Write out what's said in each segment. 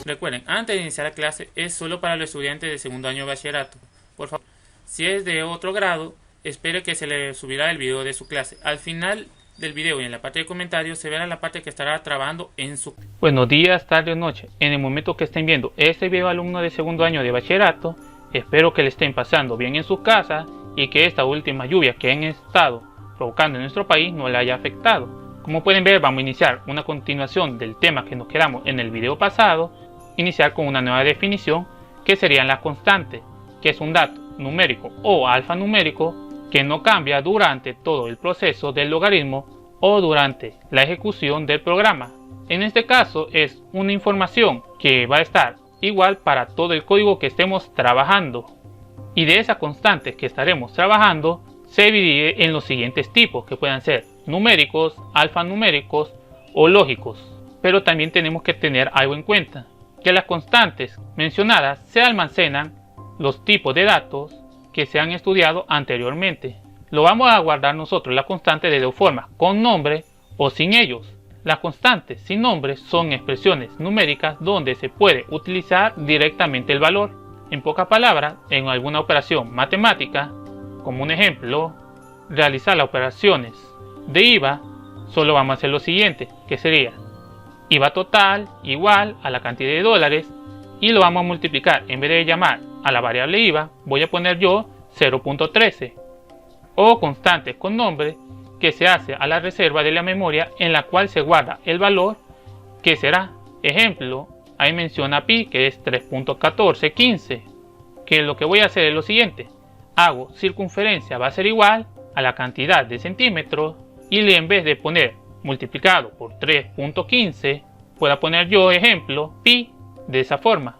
Recuerden, antes de iniciar la clase es solo para los estudiantes de segundo año de bachillerato. Por favor, si es de otro grado, espere que se le subirá el video de su clase. Al final del video y en la parte de comentarios se verá la parte que estará trabajando en su... Buenos días, tarde o noche. En el momento que estén viendo este video, alumno de segundo año de bachillerato, espero que le estén pasando bien en sus casas y que esta última lluvia que han estado provocando en nuestro país no le haya afectado. Como pueden ver, vamos a iniciar una continuación del tema que nos quedamos en el video pasado, iniciar con una nueva definición que serían las constantes, que es un dato numérico o alfanumérico que no cambia durante todo el proceso del logaritmo o durante la ejecución del programa. En este caso es una información que va a estar igual para todo el código que estemos trabajando. Y de esas constantes que estaremos trabajando se divide en los siguientes tipos, que puedan ser numéricos, alfanuméricos o lógicos. Pero también tenemos que tener algo en cuenta, que las constantes mencionadas se almacenan los tipos de datos que se han estudiado anteriormente. Lo vamos a guardar nosotros la constante de dos formas, con nombre o sin ellos. Las constantes sin nombre son expresiones numéricas donde se puede utilizar directamente el valor. En pocas palabras, en alguna operación matemática, como un ejemplo, realizar las operaciones de IVA, solo vamos a hacer lo siguiente, que sería IVA total igual a la cantidad de dólares y lo vamos a multiplicar. En vez de llamar a la variable IVA, voy a poner yo 0.13 o constantes con nombre que se hace a la reserva de la memoria en la cual se guarda el valor que será. Ejemplo, ahí menciona pi que es 3.1415, que lo que voy a hacer es lo siguiente, hago circunferencia va a ser igual a la cantidad de centímetros y en vez de poner multiplicado por 3.15 pueda poner yo ejemplo pi de esa forma.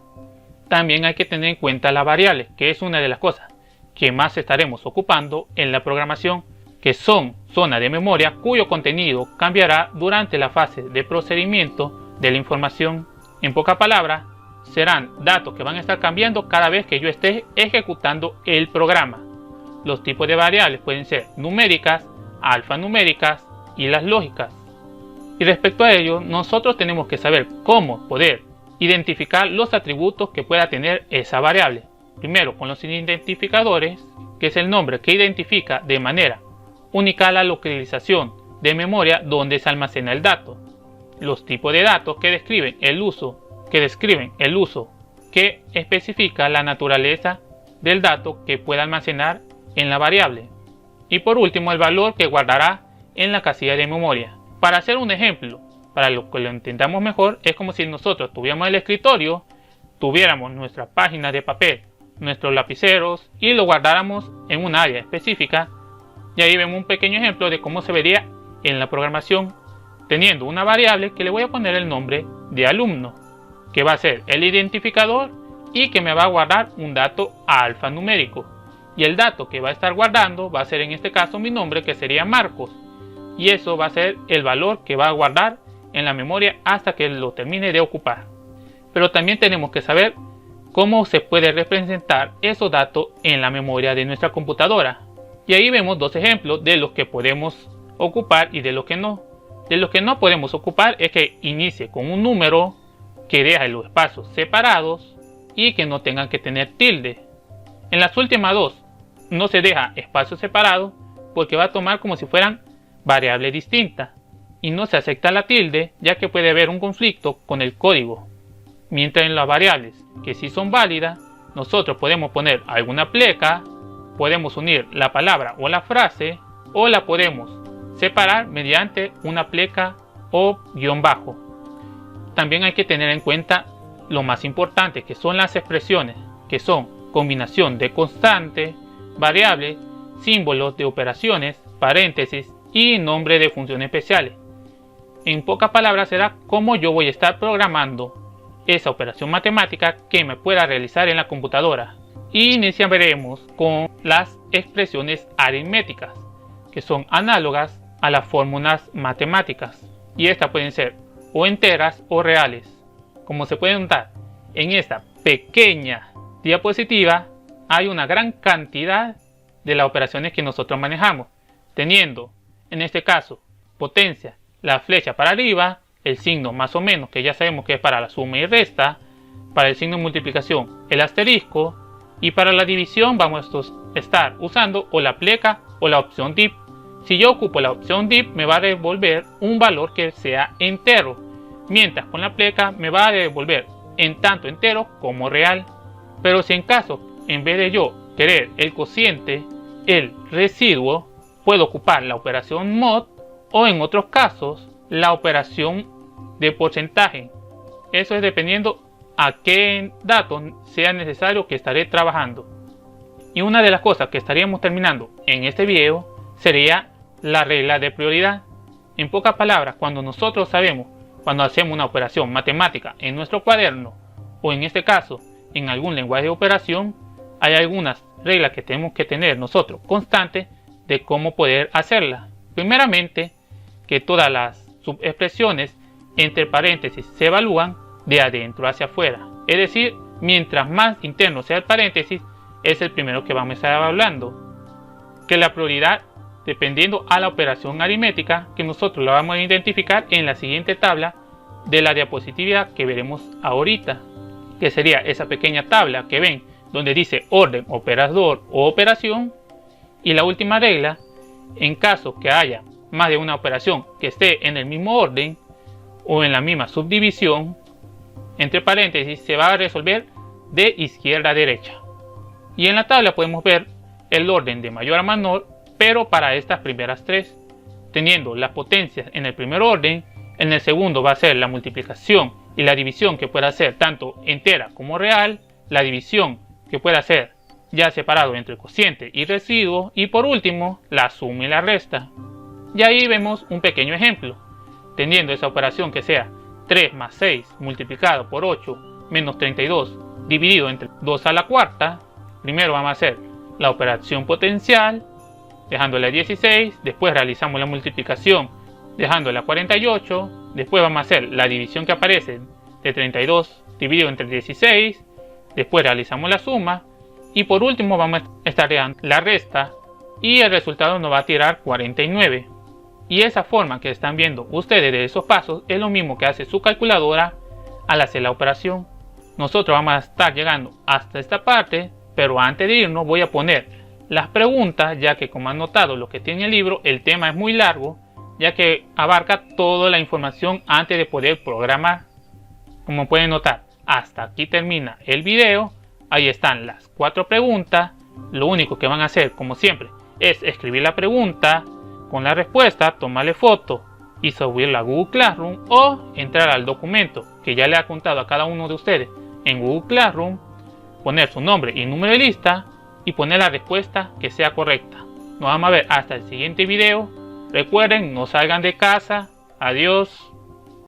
También hay que tener en cuenta la variable, que es una de las cosas que más estaremos ocupando en la programación, que son zonas de memoria cuyo contenido cambiará durante la fase de procesamiento de la información. En pocas palabras, serán datos que van a estar cambiando cada vez que yo esté ejecutando el programa. Los tipos de variables pueden ser numéricas, alfanuméricas y las lógicas. Y respecto a ello, nosotros tenemos que saber cómo poder identificar los atributos que pueda tener esa variable. Primero con los identificadores, que es el nombre que identifica de manera única la localización de memoria donde se almacena el dato. Los tipos de datos que describen el uso que especifica la naturaleza del dato que pueda almacenar en la variable. Y por último el valor que guardará en la casilla de memoria. Para hacer un ejemplo, para lo que lo entendamos mejor, es como si nosotros tuviéramos el escritorio, tuviéramos nuestra página de papel, nuestros lapiceros y lo guardáramos en un área específica. Y ahí vemos un pequeño ejemplo de cómo se vería en la programación, teniendo una variable que le voy a poner el nombre de alumno, que va a ser el identificador y que me va a guardar un dato alfanumérico. Y el dato que va a estar guardando va a ser en este caso mi nombre, que sería Marcos. Y eso va a ser el valor que va a guardar en la memoria hasta que lo termine de ocupar. Pero también tenemos que saber cómo se puede representar esos datos en la memoria de nuestra computadora. Y ahí vemos dos ejemplos de los que podemos ocupar y de los que no. De los que no podemos ocupar es que inicie con un número, que deje los espacios separados y que no tengan que tener tilde. En las últimas dos no se deja espacio separado porque va a tomar como si fueran variables distintas y no se acepta la tilde, ya que puede haber un conflicto con el código. Mientras en las variables que sí son válidas, nosotros podemos poner alguna pleca, podemos unir la palabra o la frase o la podemos separar mediante una pleca o guión bajo. También hay que tener en cuenta lo más importante, que son las expresiones, que son combinación de constante, variable, símbolos de operaciones, paréntesis y nombre de funciones especiales. En pocas palabras será cómo yo voy a estar programando esa operación matemática que me pueda realizar en la computadora. Y iniciaremos con las expresiones aritméticas, que son análogas a las fórmulas matemáticas. Y estas pueden ser o enteras o reales. Como se puede notar en esta pequeña diapositiva, hay una gran cantidad de las operaciones que nosotros manejamos, teniendo en este caso potencia, la flecha para arriba, el signo más o menos que ya sabemos que es para la suma y resta, para el signo de multiplicación el asterisco, y para la división vamos a estar usando o la pleca o la opción div. Si yo ocupo la opción div me va a devolver un valor que sea entero, mientras con la pleca me va a devolver en tanto entero como real. Pero si en caso, en vez de yo querer el cociente, el residuo, puedo ocupar la operación mod o en otros casos la operación de porcentaje. Eso es dependiendo a qué datos sea necesario que estaré trabajando. Y una de las cosas que estaríamos terminando en este video sería la regla de prioridad. En pocas palabras, cuando nosotros sabemos, cuando hacemos una operación matemática en nuestro cuaderno o en este caso en algún lenguaje de operación, hay algunas reglas que tenemos que tener nosotros constantes de cómo poder hacerla. Primeramente, que todas las subexpresiones entre paréntesis se evalúan de adentro hacia afuera. Es decir, mientras más interno sea el paréntesis, es el primero que vamos a estar hablando. Que la prioridad, dependiendo a la operación aritmética, que nosotros la vamos a identificar en la siguiente tabla de la diapositiva que veremos ahorita, que sería esa pequeña tabla que ven donde dice orden, operador o operación. Y la última regla, en caso que haya más de una operación que esté en el mismo orden o en la misma subdivisión, entre paréntesis se va a resolver de izquierda a derecha. Y en la tabla podemos ver el orden de mayor a menor, pero para estas primeras tres, teniendo las potencias en el primer orden. En el segundo va a ser la multiplicación y la división, que pueda ser tanto entera como real, la división que pueda ser ya separado entre cociente y residuo, y por último la suma y la resta. Y ahí vemos un pequeño ejemplo, teniendo esa operación que sea 3 más 6 multiplicado por 8 menos 32 dividido entre 2 a la cuarta. Primero vamos a hacer la operación potencial dejándola 16, después realizamos la multiplicación dejándola 48, después vamos a hacer la división que aparece de 32 dividido entre 16, después realizamos la suma y por último vamos a estar dando la resta y el resultado nos va a tirar 49. Y esa forma que están viendo ustedes de esos pasos es lo mismo que hace su calculadora al hacer la operación. Nosotros vamos a estar llegando hasta esta parte, pero antes de irnos voy a poner las preguntas, ya que como han notado lo que tiene el libro, el tema es muy largo, ya que abarca toda la información antes de poder programar. Como pueden notar, hasta aquí termina el video. Ahí están las 4 preguntas. Lo único que van a hacer, como siempre, es escribir la pregunta con la respuesta, tomarle foto y subirla a Google Classroom, o entrar al documento que ya le ha contado a cada uno de ustedes en Google Classroom, poner su nombre y número de lista y poner la respuesta que sea correcta. Nos vamos a ver hasta el siguiente video. Recuerden, no salgan de casa. Adiós.